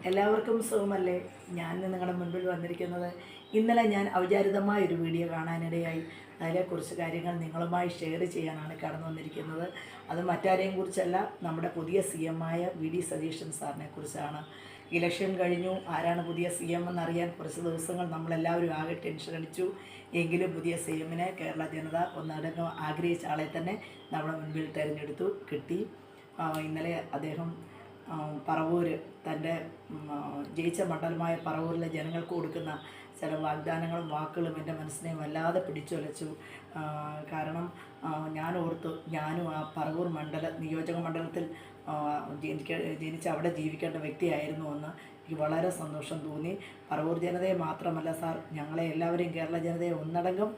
എല്ലാവർക്കും സുഖമല്ലേ? ഞാൻ നിങ്ങളുടെ മുൻപിൽ വന്നിരിക്കുന്നത് ഇന്നലെ ഞാൻ ഔചാരിതമായൊരു വീഡിയോ കാണാനിടയായി. അതിലെ കുറച്ച് കാര്യങ്ങൾ നിങ്ങളുമായി ഷെയർ ചെയ്യാനാണ് കടന്നു വന്നിരിക്കുന്നത്. അത് മറ്റാരെയും കുറിച്ചല്ല, നമ്മുടെ പുതിയ CM ആയ VD സതീശൻ സാറിനെ കുറിച്ചാണ്. ഇലക്ഷൻ കഴിഞ്ഞു, ആരാണ് പുതിയ CM എന്നറിയാൻ കുറച്ച് ദിവസങ്ങൾ നമ്മളെല്ലാവരും ആകെ ടെൻഷൻ അടിച്ചു. എങ്കിലും പുതിയ CM-നെ കേരള ജനത ഒന്നടങ്കം ആഗ്രഹിച്ച ആളെ തന്നെ നമ്മുടെ മുൻപിൽ തിരഞ്ഞെടുത്തു, കിട്ടി. ഇന്നലെ അദ്ദേഹം പറവൂർ തൻ്റെ ജയിച്ച മണ്ഡലമായ പറവൂരിലെ ജനങ്ങൾക്ക് കൊടുക്കുന്ന ചില വാഗ്ദാനങ്ങളും വാക്കുകളും എൻ്റെ മനസ്സിനെ വല്ലാതെ പിടിച്ചുലച്ചു. കാരണം ഞാൻ ഓർത്തു, ഞാനും ആ പറവൂർ നിയോജക മണ്ഡലത്തിൽ ജനിച്ച് അവിടെ ജീവിക്കേണ്ട വ്യക്തിയായിരുന്നു എന്ന്. എനിക്ക് വളരെ സന്തോഷം തോന്നി. പറവൂർ ജനതയെ മാത്രമല്ല സാർ, ഞങ്ങളെ എല്ലാവരെയും, കേരള ജനതയെ ഒന്നടങ്കം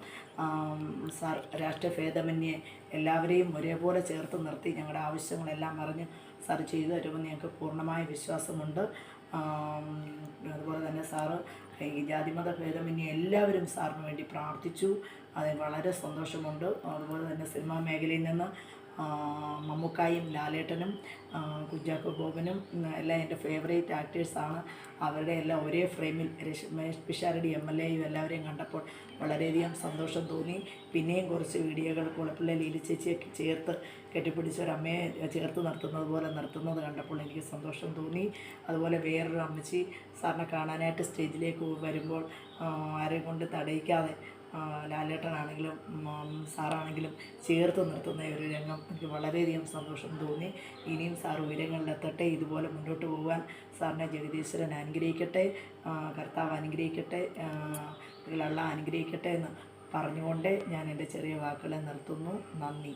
സാർ രാഷ്ട്രീയ ഭേദമന്യേ എല്ലാവരെയും ഒരേപോലെ ചേർത്ത് നിർത്തി ഞങ്ങളുടെ ആവശ്യങ്ങളെല്ലാം അറിഞ്ഞ് സാർ ചെയ്തു തരുമെന്ന് ഞങ്ങൾക്ക് പൂർണ്ണമായ വിശ്വാസമുണ്ട്. അതുപോലെ തന്നെ സാറ് ഈ ജാതിമത ഭേദമന്യേ എല്ലാവരും സാറിന് വേണ്ടി പ്രാർത്ഥിച്ചു. അതിൽ വളരെ സന്തോഷമുണ്ട്. അതുപോലെ തന്നെ സിനിമാ മേഖലയിൽ നിന്ന് മമ്മൂക്കായും ലാലേട്ടനും കുഞ്ചാക്കോ ബോബനും എല്ലാം എൻ്റെ ഫേവറേറ്റ് ആക്ടേഴ്സാണ്. അവരുടെ എല്ലാം ഒരേ ഫ്രെയിമിൽ രമേശ് പിഷാരടി MLA-യും എല്ലാവരെയും കണ്ടപ്പോൾ വളരെയധികം സന്തോഷം തോന്നി. പിന്നെയും കുറച്ച് വീഡിയോകൾ കുളപ്പിള്ളി ലീല ചേച്ചിയൊക്കെ ചേർത്ത് കെട്ടിപ്പിടിച്ചൊരമ്മയെ ചേർത്ത് നിർത്തുന്നത് പോലെ നിർത്തുന്നത് കണ്ടപ്പോൾ എനിക്ക് സന്തോഷം തോന്നി. അതുപോലെ വേറൊരു അമ്മച്ചി സാറിനെ കാണാനായിട്ട് സ്റ്റേജിലേക്ക് വരുമ്പോൾ ആരെയും കൊണ്ട് തടയിക്കാതെ ലാലേട്ടനാണെങ്കിലും സാറാണെങ്കിലും ചേർത്ത് നിർത്തുന്ന ഒരു രംഗം എനിക്ക് വളരെയധികം സന്തോഷം തോന്നി. ഇനിയും സാർ ഉയരങ്ങളിലെത്തട്ടെ, ഇതുപോലെ മുന്നോട്ട് പോകാൻ സാറിനെ ജഗദീശ്വരൻ അനുഗ്രഹിക്കട്ടെ, കർത്താവ് അനുഗ്രഹിക്കട്ടെ, അള്ളാഹ് അനുഗ്രഹിക്കട്ടെ എന്ന് പറഞ്ഞുകൊണ്ട് ഞാൻ എൻ്റെ ചെറിയ വാക്കുകളെ നിർത്തുന്നു. നന്ദി.